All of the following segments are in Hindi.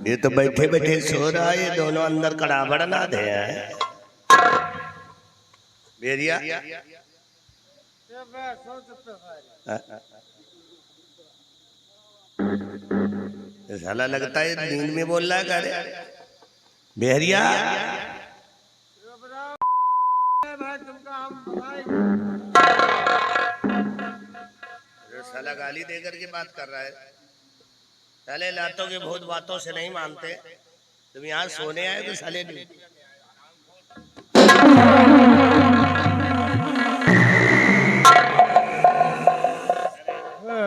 ये तो बैठे बैठे सो रहा है, ये दोनों अंदर कड़ाबड़ ना दे बेरिया। साला लगता है नींद में बोल रहा है। करे बेहरिया साला गाली देकर के बात कर रहा है। साले लातों के बहुत बातों से नहीं मानते। तुम यहाँ सोने आए तो साले नहीं।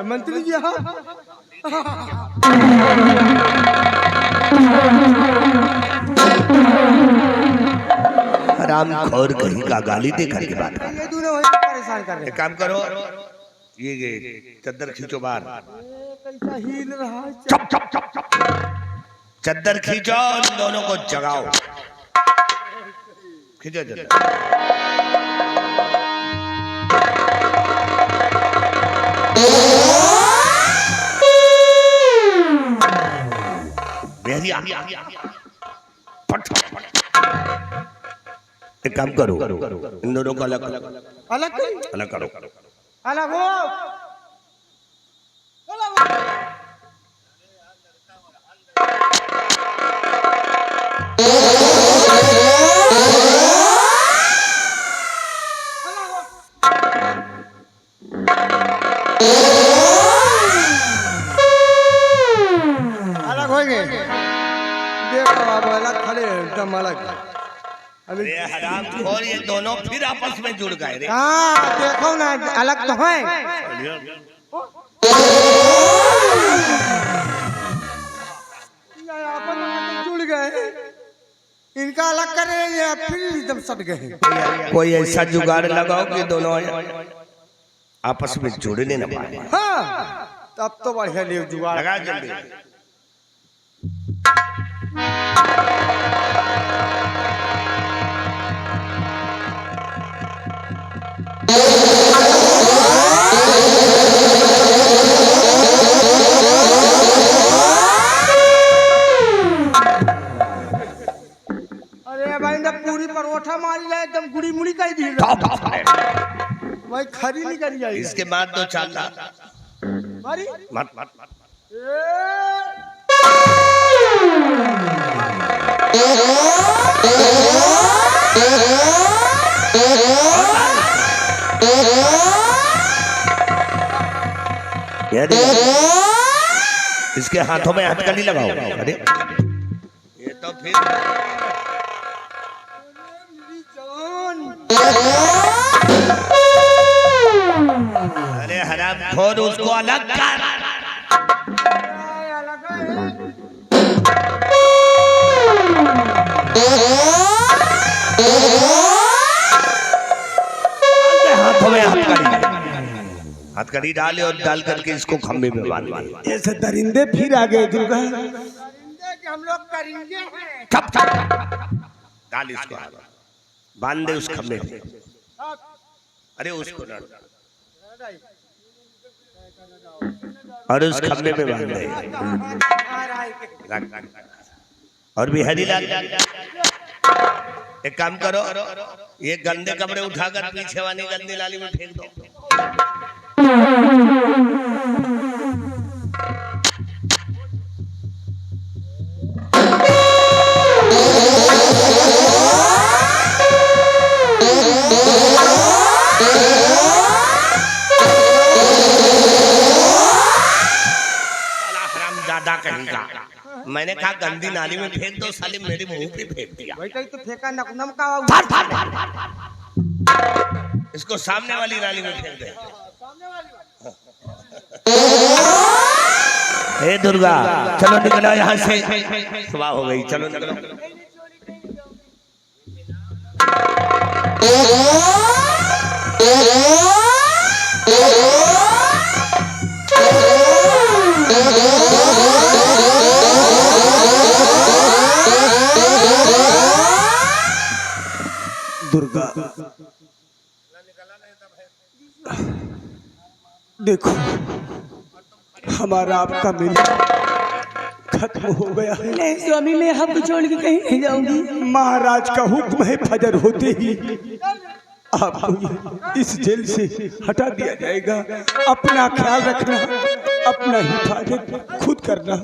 मंत्री जी राम खोर कहीं का गाली देकर के बात कर। ये दोनों परेशान कर रहे हैं। काम करो, ये चद्दर खींचो बाहर। कैसा हिल रहा है। चुप चुप चुप चुप। चद्दर खींचो, इन दोनों को जगाओ। खींचो चद्दर। एक काम करो, इन दोनों को अलग अलग अलग अलग करो। अलग हो। अलग हो गए। देखो अब अलग खड़े एकदम अलग। अरे हराम खोर, ये दोनों फिर आपस में जुड़ गए रे। हाँ देखो ना, अलग तो है। जुड़ गए, इनका अलग कर रहे हैं, फिर एकदम सट गए। कोई ऐसा जुगाड़ लगाओ कि दोनों आपस में जुड़ने न पाए। हाँ तब तो बढ़िया ले जुगाड़ लगा जल्दी। अरे भाई ना पूरी परोठा मारी जाए एकदम गुड़ी मुड़ी कर दी भाई, खरी नहीं करी जाएगी। इसके बाद तो चल मारी मत मत मत। इसके हाथों में हथकड़ी लगाओ। अरे ये तो फिर अरे हराम खोर, उसको अलग कर। हाथों में हथकड़ी डाले और डाल करके इसको खंभे में बांध दिए। ऐसे दरिंदे फिर आ गए दुर्गा। हम लोग करेंगे हैं। चप चप डाल इसको, बांध दे उस खंभे में। अरे उसको ना, और उस खंभे में बांध दे। और भी हरीलाल एक काम करो, ये गंदे कपड़े उठाकर पीछे वाली गंदी नाली में फेंक दो। हरामजादा कहेगा। मैंने कहा गंदी नाली में फेंक दो, साले मेरे मुंह पे फेंक दिया। भाई कहीं तो फेंका नम का इसको सामने वाली नाली में फेंक दे। हे दुर्गा, चलो निकलो यहाँ से, सुबह हो गई, चलो निकलो। Oh दुर्गा, देखो हमारा आपका मिलन खत्म हो गया है। नहीं स्वामी, मैं आपको छोड़ के कहीं नहीं जाऊंगी। महाराज का हुक्म है, फजर होते ही आपको इस जेल से हटा दिया जाएगा। अपना ख्याल रखना, अपना हिफाजत खुद करना।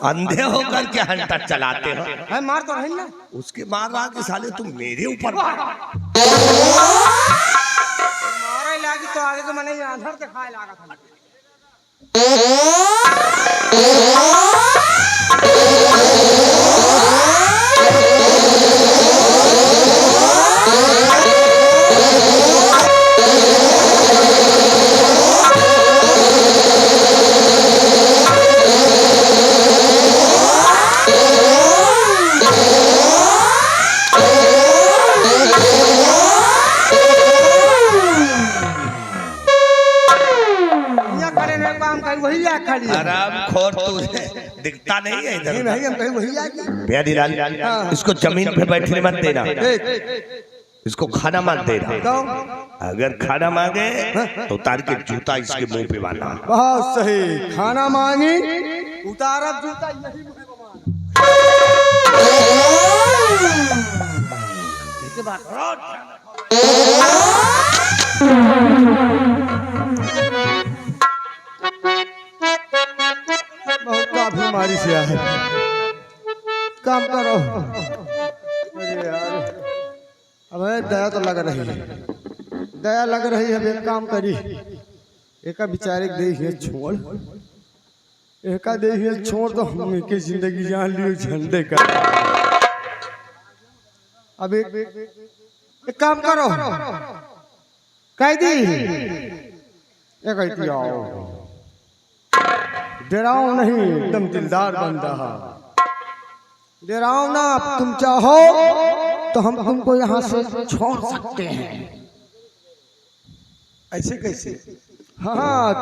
अंधे होकर के हंटर चलाते हो। है मार तो रही ना। उसके बाद आके साले तुम मेरे ऊपर मारे लागी तो आगे तो मैंने आधार दिखाए लागा था। वही आ खड़ी है। आराम खोर तुझे दिखता नहीं है इधर। नहीं हम कहीं वही आएगी। प्यारी लाल, इसको जमीन पे बैठने मत देना, इसको खाना मत देना। अगर खाना मांगे तो उतार के जूता इसके मुंह पे मारना। बहुत सही, खाना मांगी उतारा जूता यही मुंह पे बहुत काफी मारी से है। काम करो। अरे यार, अब दया तो लग रही है, दया लग रही है। एक काम करी, एक बेचारे देखिए छोड़, एक देखिए छोड़ तो हम के जिंदगी जान लियो झंडे का। अब एक काम करो, कैदी ये कहती आओ, डराओ नहीं, एकदम दिलदार बंदा है। डराओ ना, तुम चाहो तो हम तुमको यहाँ से छोड़ सकते हैं। ऐसे कैसे? हाँ,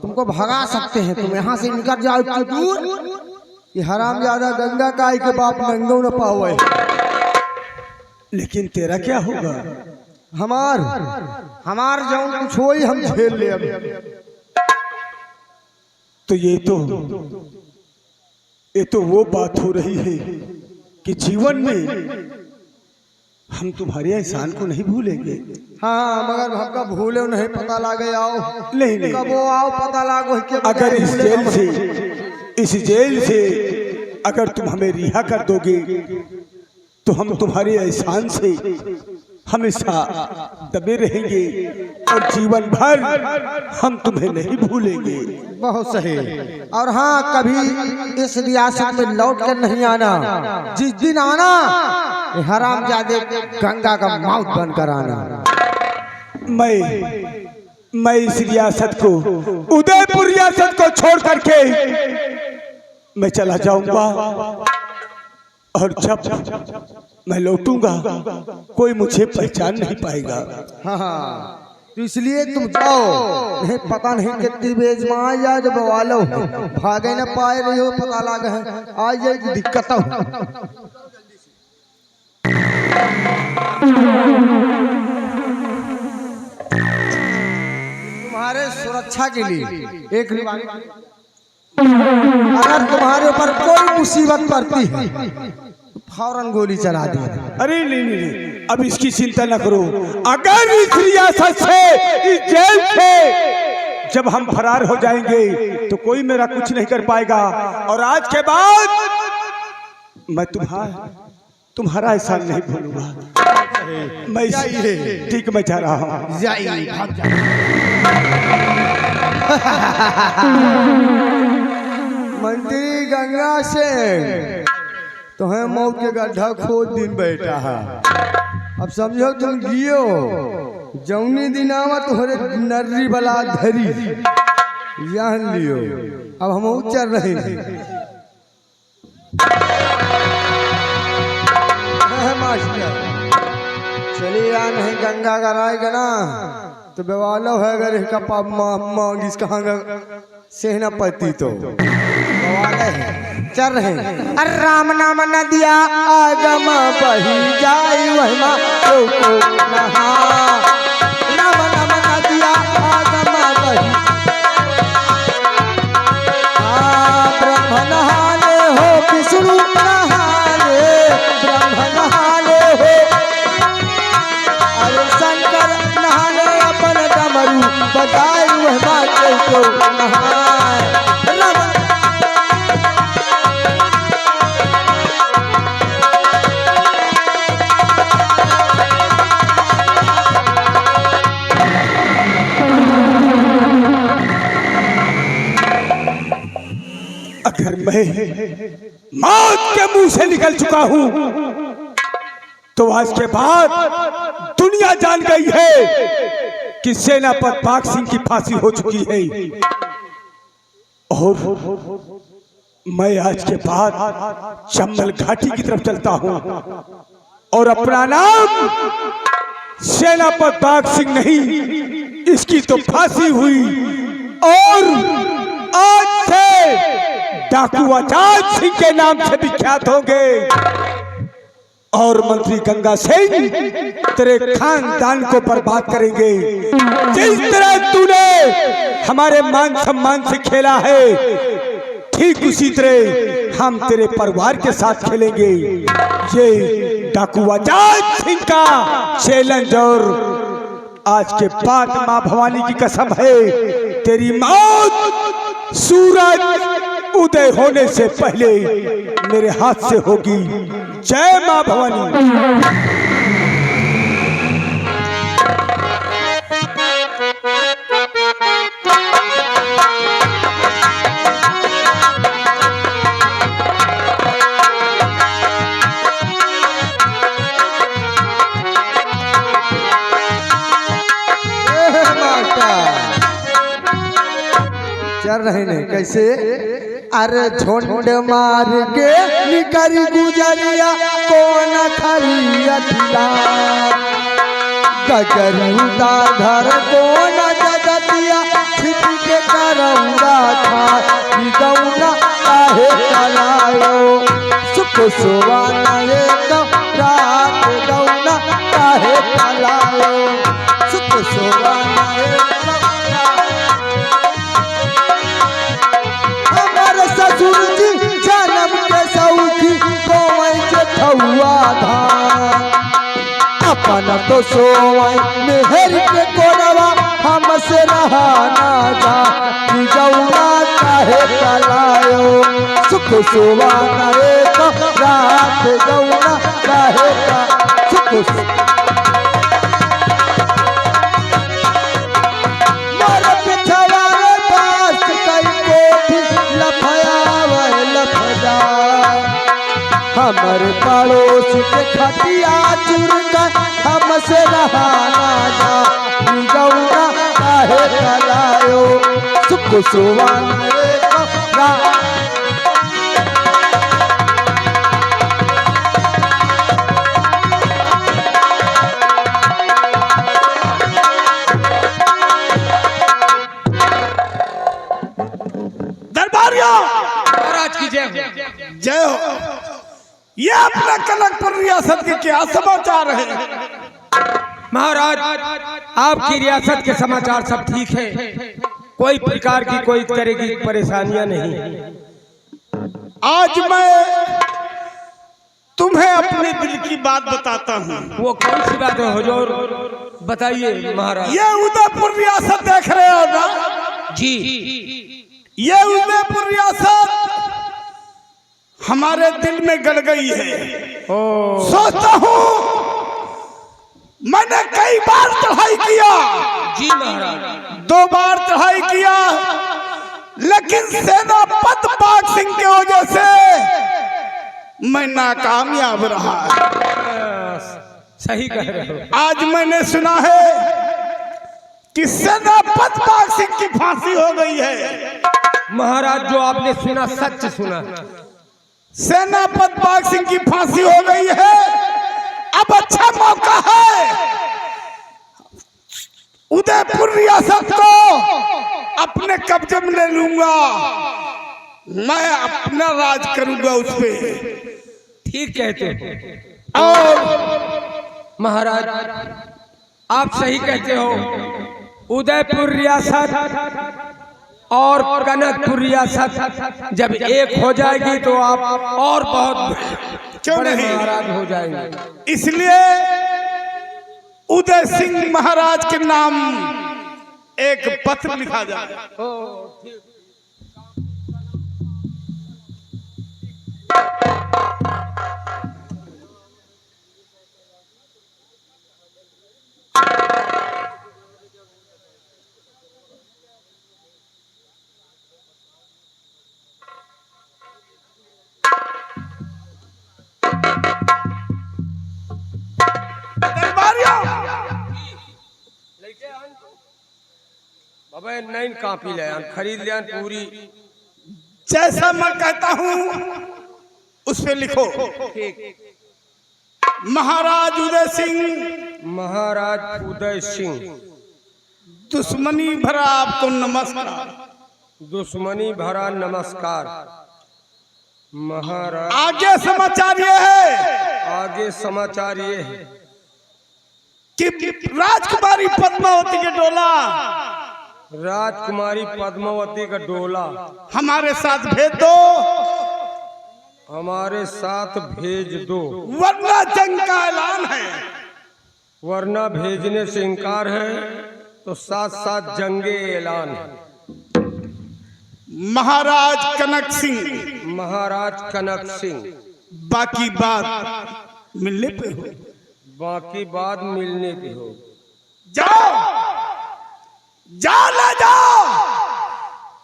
तुमको भगा सकते हैं। तुम यहाँ से निकल जाओ इतनी दूर, ये हरामजादा गंगा काय के बाप नंगो न पावे। लेकिन तेरा क्या होगा? हमार जाऊं कुछ हो ही हम झेल ले। अब तो ये तो वो बात हो रही है कि जीवन में हम तुम्हारे एहसान को नहीं भूलेंगे। हाँ, मगर हमका भूले नहीं, पता लागे आओ। नहीं कब वो आओ पता लागो कि अगर इस जेल से अगर तुम हमें रिहा कर दोगे तो हम तुम्हारे एहसान से हमेशा दबे रहेंगे और जीवन भर हम तुम्हें नहीं भूलेंगे। बहुत सही। और हाँ, कभी इस रियासत में लौट कर नहीं आना। जिस दिन आना, हरामजादे गंगा का मौत बनकर आना। मैं इस रियासत को, उदयपुर रियासत को छोड़ करके मैं चला जाऊंगा, और जब मैं लौटूंगा कोई मुझे पहचान नहीं पाएगा। हाँ, तो इसलिए तुम जाओ। नहीं पता नहीं कितनी बेजमान या जब वालो भागे न पाए रही हो, पता लगा है आज ये दिक्कत हो। तुम्हारे सुरक्षा के लिए एक अगर तुम्हारे ऊपर कोई मुसीबत पड़ती है फौरन गोली चला दी। अरे नहीं, अब इसकी चिंता न करो। अगर इस रियासत से, इस जेल से जब हम फरार हो जाएंगे तो कोई मेरा कुछ नहीं कर पाएगा। और आज के बाद मैं तुम्हारा एहसान नहीं भूलूंगा। मैं ठीक मैं जा रहा हूँ। मंत्री गंगा से तो है मौत के गड्ढा खोद दिन बैठा है। अब समझो तुम जौनी दिनावा तोहरे नर्री वाला धरी जान लियो। अब हम चल रहे हैं मास्टर, चलिए या नहीं गंगा कराएगा ना तो बेवालो है अगर इसका मांगिस कहाँ सेहना पति तो बेवाले है। चल रहे हैं अरे राम नाम नदिया आगम बही जाई वहमा को नहा, राम नाम नदिया आगम बही ब्रह्म नहाने हो विष्णु नहाने, ब्रह्म नहाने हो अरे शंकर नहाने अपन डमरू बजाए वहमा को नहाए। अगर मैं मौत के मुंह से निकल चुका हूं तो आज के बाद दुनिया जान गई है कि सेनापति बाघ सिंह की फांसी हो चुकी है। और मैं आज के बाद चंबल घाटी की तरफ चलता हूं और अपना नाम सेनापति बाघ सिंह नहीं, इसकी तो फांसी हुई और आज से डाकू आजाद सिंह के नाम से विख्यात होंगे और मंत्री गंगा सिंह तेरे खानदान को बर्बाद करेंगे। जिस तरह तूने हमारे मान सम्मान से खेला है ठीक उसी तरह हम तेरे परिवार के साथ खेलेंगे। ये डाकू आजाद सिंह का चैलेंज और आज के बाद मां भवानी की कसम है तेरी मौत सूरज उदय होने से पहले मेरे हाथ से होगी। जय मां भवानी। चल रहे हैं कैसे अरे झुंड मार के निकरी गुजरिया कौन खरिया दिला गजरूदा घर कौन जगतिया छिप के करौंगा था गौना काहे चलायो सुख सुवाना रात गौना काहे चलायो सुख सुवाना जन्म के सौखी कोई हुआ था अपन तो सोई मेहर के कोरवा हमसे रहा ना जा गौना काहे चलायो सुख सुवाना रात गौना काहे सुख हमर पड़ोस के खटिया चुरका हमसे रहा ना जा गौना काहे चलायो सुख सुवाना दरबारिया महाराज की जय हो। ये अपना कनकपुर रियासत के क्या समाचार है? महाराज आपकी रियासत के समाचार सब ठीक है, कोई प्रकार की कोई तरह की परेशानियां नहीं। आज मैं तुम्हें अपने दिल की बात बताता हूँ। वो कौन सी बात है हुजूर, बताइए महाराज। ये उदयपुर रियासत देख रहे हो ना जी, ये उदयपुर रियासत हमारे दिल में गड़ गई है। सोचता हूँ मैंने कई बार चढ़ाई किया जी महाराज, 2 बार चढ़ाई किया, लेकिन सेनापति बाघ सिंह के वजह से मैं नाकामयाब रहा। सही कह रहे हो। आज मैंने सुना है कि सेनापति बाघ सिंह की फांसी हो गई है। महाराज जो आपने सुना सच सुना। सेनापति बाघ सिंह की फांसी हो गई है। अब अच्छा मौका है उदयपुर रियासत को अपने कब्जे में ले लूंगा। मैं अपना राज करूंगा उस पे। ठीक कहते हो। और महाराज आप सही कहते हो। उदयपुर रियासत और कनकपुर रियासत जब एक हो जाएगी तो आप और बहुत क्यों बड़े नहीं महाराज हो जाएंगे। इसलिए उदय सिंह महाराज के नाम एक पत्र लिखा जाए। अबे नई कॉपी ले आन, खरीद ले आन पूरी। जैसा मैं कहता हूं उस पे लिखो। महाराज उदय सिंह, महाराज उदय सिंह, दुश्मनी भरा आपको नमस्कार। दुश्मनी भरा नमस्कार। महाराज आगे समाचार ये है, आगे समाचार ये है कि राजकुमारी पद्मावती के डोला, राजकुमारी पद्मावती का डोला हमारे साथ भेज दो, हमारे साथ भेज दो, वरना जंग का ऐलान है। वरना भेजने से इनकार है तो साथ साथ जंगे ऐलान है। महाराज कनक सिंह, महाराज कनक सिंह, बाकी बात मिलने पे हो। बाकी बात मिलने की हो। जाओ जाओ ले जाओ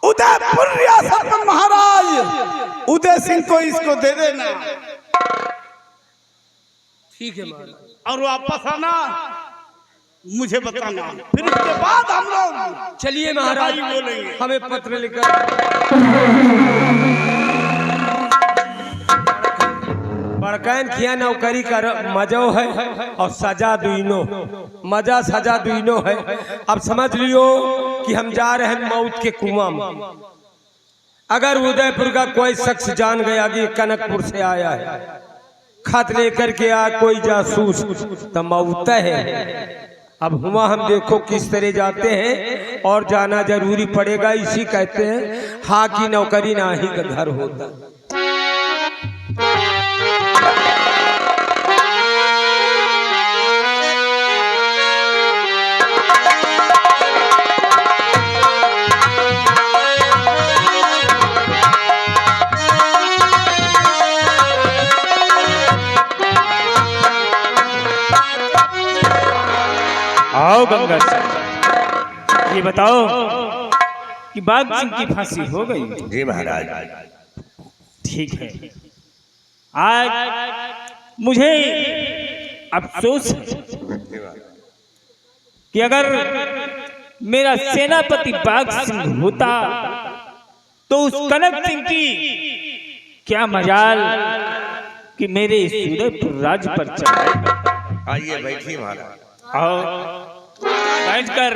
उदयपुर रियासत में महाराज उदय सिंह को इसको दे देना। ठीक है महाराज। और वापस आना मुझे बताना, फिर उसके बाद हम लोग चलिए महाराज बोलेंगे। हमें पत्र लिखकर बड़कैन खिया नौकरी कर मजो है और सजा दुइनो, मजा सजा दुइनो है। अब समझ लियो कि हम जा रहे हैं मौत के कुआं में। अगर उदयपुर का कोई शख्स जान गया कि कनकपुर से आया है, खत लेकर के आ कोई जासूस, तो मौत है। अब हुआ हम देखो किस तरह जाते हैं और जाना जरूरी पड़ेगा। इसी कहते हैं हाँ की नौकरी ना ही का घर होता। आओ गंगा सिंह, ये बताओ कि बाघ सिंह की फांसी हो गई? जी महाराज। ठीक है। आज मुझे अफसोस है कि अगर मेरा सेनापति बाघ सिंह होता तो उस कनक सिंह की क्या मजाल कि मेरे इस उदयपुर राज पर चढ़ाई। आइए बैठिए महाराज। और बैठकर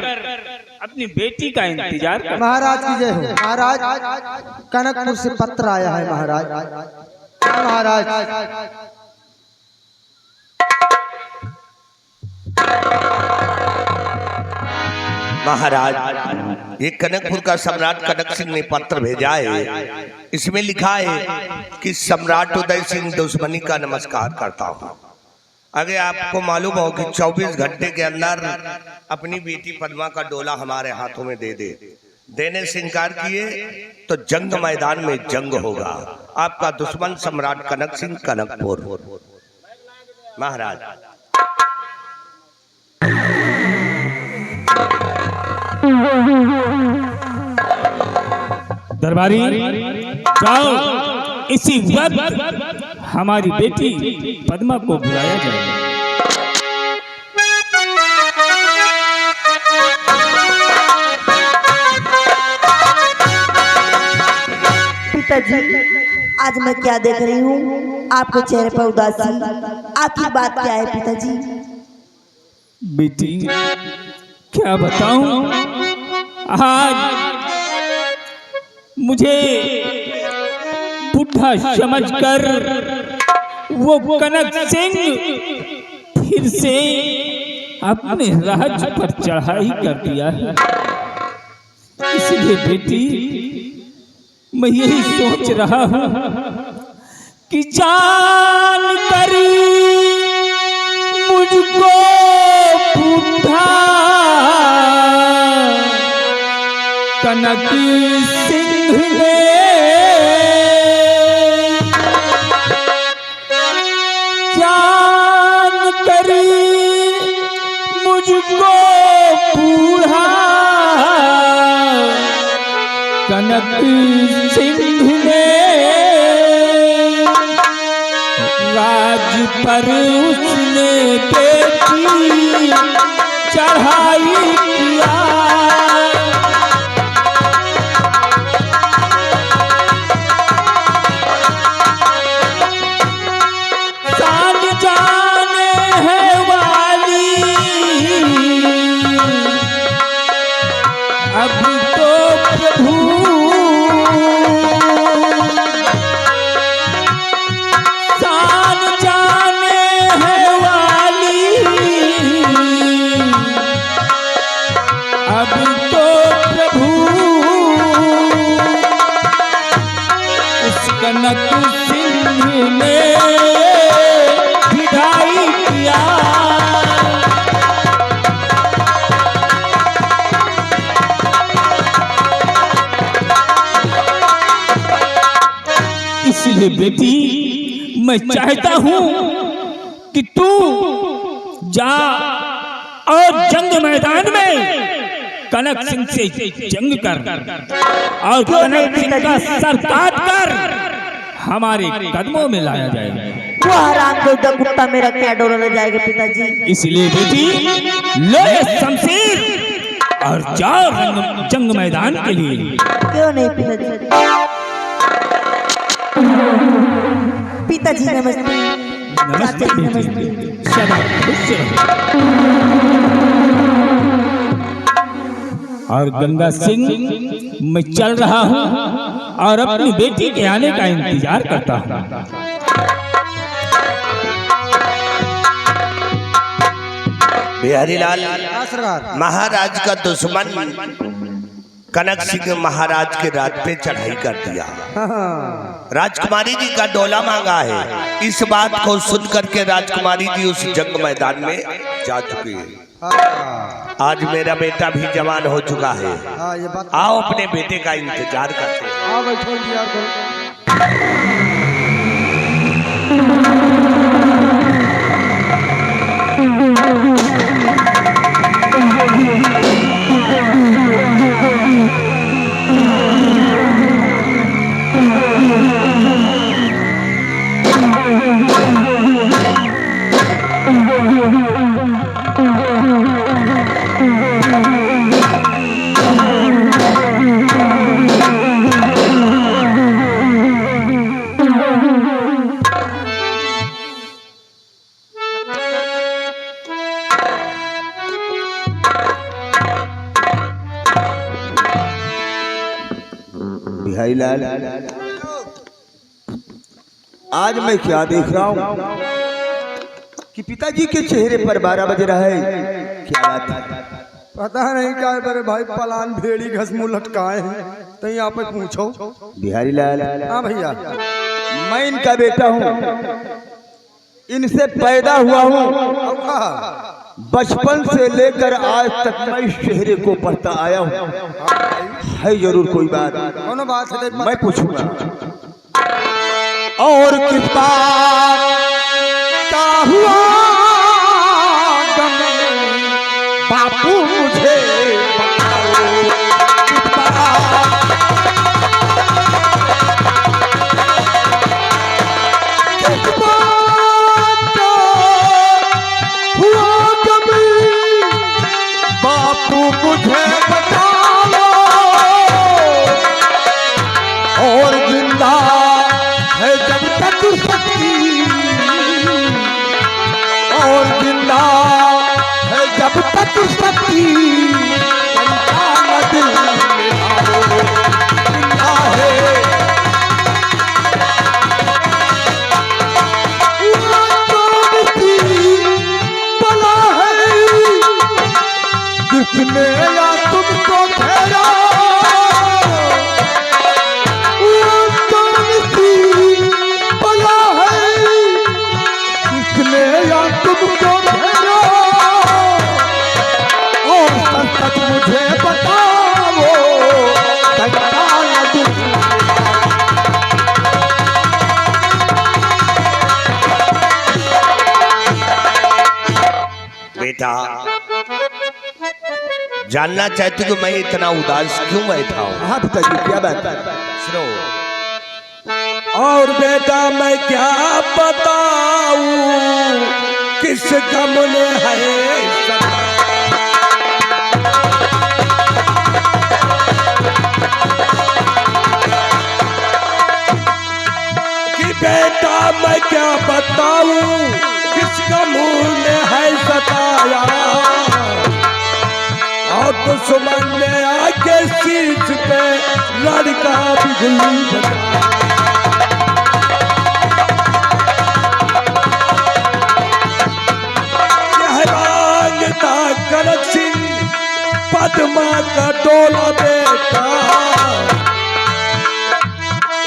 अपनी बेटी का इंतजार कर। महाराज की जय हो। महाराज कनकपुर से पत्र आया है महाराज। महाराज महाराज ये कनकपुर का सम्राट कनक सिंह ने पत्र भेजा है। इसमें लिखा है कि सम्राट उदय सिंह दुश्मनी का नमस्कार करता हूँ। अगर आपको मालूम हो कि 24 घंटे के अंदर अपनी बेटी पद्मा का डोला हमारे हाथों में दे दे, देने से इनकार किए तो जंग मैदान में जंग होगा। आपका दुश्मन सम्राट कनक सिंह, कनकपुर। महाराज दरबारी जाओ, इसी वक्त हमारी बेटी पद्मा को बुलाया जाए। पिताजी, आज मैं क्या देख रही हूँ? आपके चेहरे पर उदासी, आखिर बात क्या है पिताजी? बेटी क्या बताऊं, आज मुझे बुढ़ा समझकर वो कनक सिंह फिर से अपने राज पर चढ़ाई कर दिया है। इसलिए बेटी मैं यही सोच रहा हूँ कि जान कर मुझको बुढ़ा कनक सिंह ने जान कर मुझको बूढ़ा कनक सिंह ने राज पर उसने बेटी चढ़ाई किया। जान जाने है वाली अब तो प्रभु जान जाने है वाली अब तो प्रभु उस कनक सिंह ने विदाई किया। इसलिए बेटी मैं चाहता हूं कि तू जा और जंग मैदान में कनक सिंह से जंग कर और कनक सिंह का सर काट कर हमारे कदमों में लाया जाएगा। वो हरामखोर कुत्ता मेरा क्या डोला जाएगा पिताजी? इसलिए बेटी लो ये शमशीर और जाओ जंग मैदान के लिए। क्यों नहीं पिताजी? पिताजी नमस्ते। नमस्ते बेटी, सदा खुश रहो। और गंगा सिंह मैं चल रहा हूँ और अपनी बेटी के आने का इंतजार करता हूँ। बिहारी लाल, महाराज का दुश्मन कनक सिंह महाराज के राज पे चढ़ाई कर दिया। राजकुमारी जी का डोला मांगा है। इस बात को सुन करके राजकुमारी जी उस जंग मैदान में जा चुकी है। आज मेरा बेटा भी जवान हो चुका है। आओ अपने बेटे का इंतजार करते हैं। बिहारी लाल, आज मैं क्या देख रहा हूँ कि पिताजी के चेहरे पर 12 बज रहा है। क्या बात है? पता नहीं क्या है मेरे भाई, पलान भेड़ी घसमू लटकाए हैं, तो यहाँ पे पूछो। बिहारी लाल, हाँ भैया, मैं इनका बेटा हूँ, इनसे पैदा हुआ हूँ। बचपन से लेकर आज तक मैं इस चेहरे को पढ़ता आया हूँ। है जरूर कोई बात? कौन बात है? मैं पूछूंगा। और किस बात का हुआ गम बापू मुझे बताओ। किस बात मुझे बताओ। और जिंदा किसने या तुमको घेरा, बला है किसने या तुमको घेरा, और सच मुझे बताओ कंकाल दुनिया। बेटा जानना चाहती कि मैं इतना उदास क्यों बैठा हूँ? हाँ पिताजी क्या बात है? सुनो। और बेटा मैं क्या बताऊं किस गम ने है कि बेटा मैं क्या बताऊं किस गम ने है सताया, और दुश्मन ने आके शीश पे लड़का बिगुल बताया। कनक सिंह पद्मा का डोला बेटा,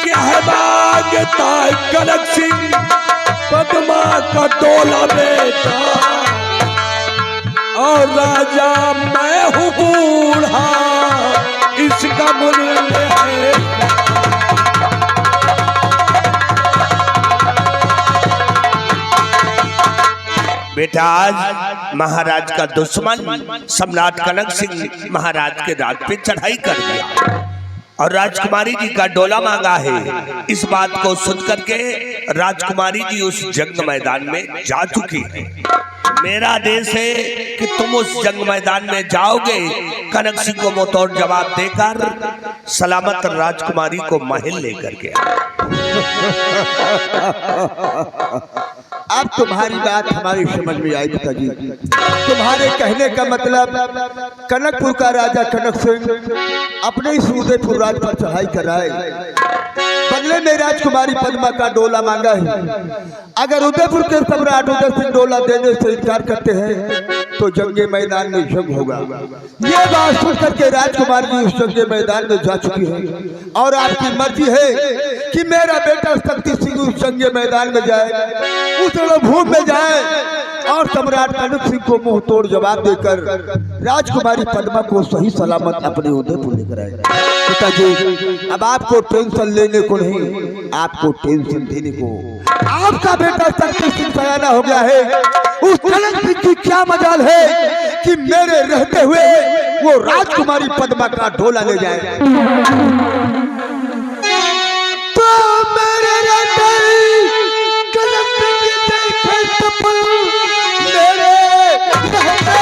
क्या मांगता कनक सिंह पद्मा का डोला बेटा, और राजा मैं हूँ बूढ़ा इसका मूल्य है। बेटा आज महाराज का दुश्मन सम्राट कनक सिंह महाराज के राज पे चढ़ाई कर दिया और राजकुमारी जी का डोला मांगा है। इस बात को सुन करके राजकुमारी जी उस जंग मैदान में जा चुकी है। मेरा आदेश है कि तुम उस जंग मैदान में जाओगे, कनक सिंह को मुंहतोड़ जवाब देकर सलामत राजकुमारी को महल लेकर के। अब तुम्हारी बात हमारी समझ में आई पिताजी। तुम्हारे कहने का मतलब कनकपुर का राजा कनक सिंह अपने इस उदयपुर राज पर चढ़ाई कराए, बदले में राजकुमारी पद्मा का डोला मांगा है। अगर उदयपुर के सम्राट उदय सिंह डोला देने से इनकार करते हैं तो जंगे मैदान में जंग होगा। ये बात सुन करके राजकुमारी जी उस जंगे मैदान में जा चुकी है और आपकी मर्जी है कि मेरा बेटा शक्ति सिंह उस जंगे मैदान में जाए, उस रणभूमि में जाए और सम्राट कनक सिंह को मुंह तोड़ जवाब देकर राजकुमारी पद्मा को सही सलामत अपने उदयपुर लेकर आए। पिताजी अब आपको टेंशन लेने को नहीं, आपको टेंशन देने को। आपका बेटा शक्ति सिंह सयाना हो गया है, उस कनक सिंह की क्या मजाल है कि मेरे रहते हुए वो राजकुमारी पद्मा का ढोला ले जाए। तो मेरे रहते कनक सिंह देखे तपल मेरे रहते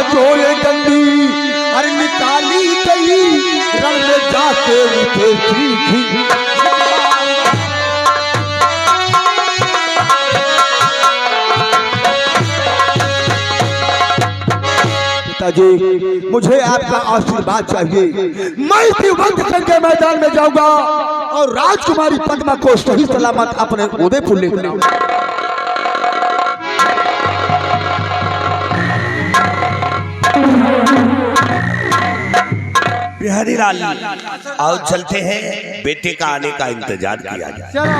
जो ये गंदी अरे निकाली गई रण में जाके उठे सीखी। पिताजी मुझे आपका आशीर्वाद चाहिए। मैं इसी वक्त संजय मैदान में जाऊंगा और राजकुमारी पद्मा को सही सलामत अपने उदयपुर लेकर आऊंगा। बिहारी लाल आओ चलते हैं, बेटे का आने का इंतजार किया जाए। चलो।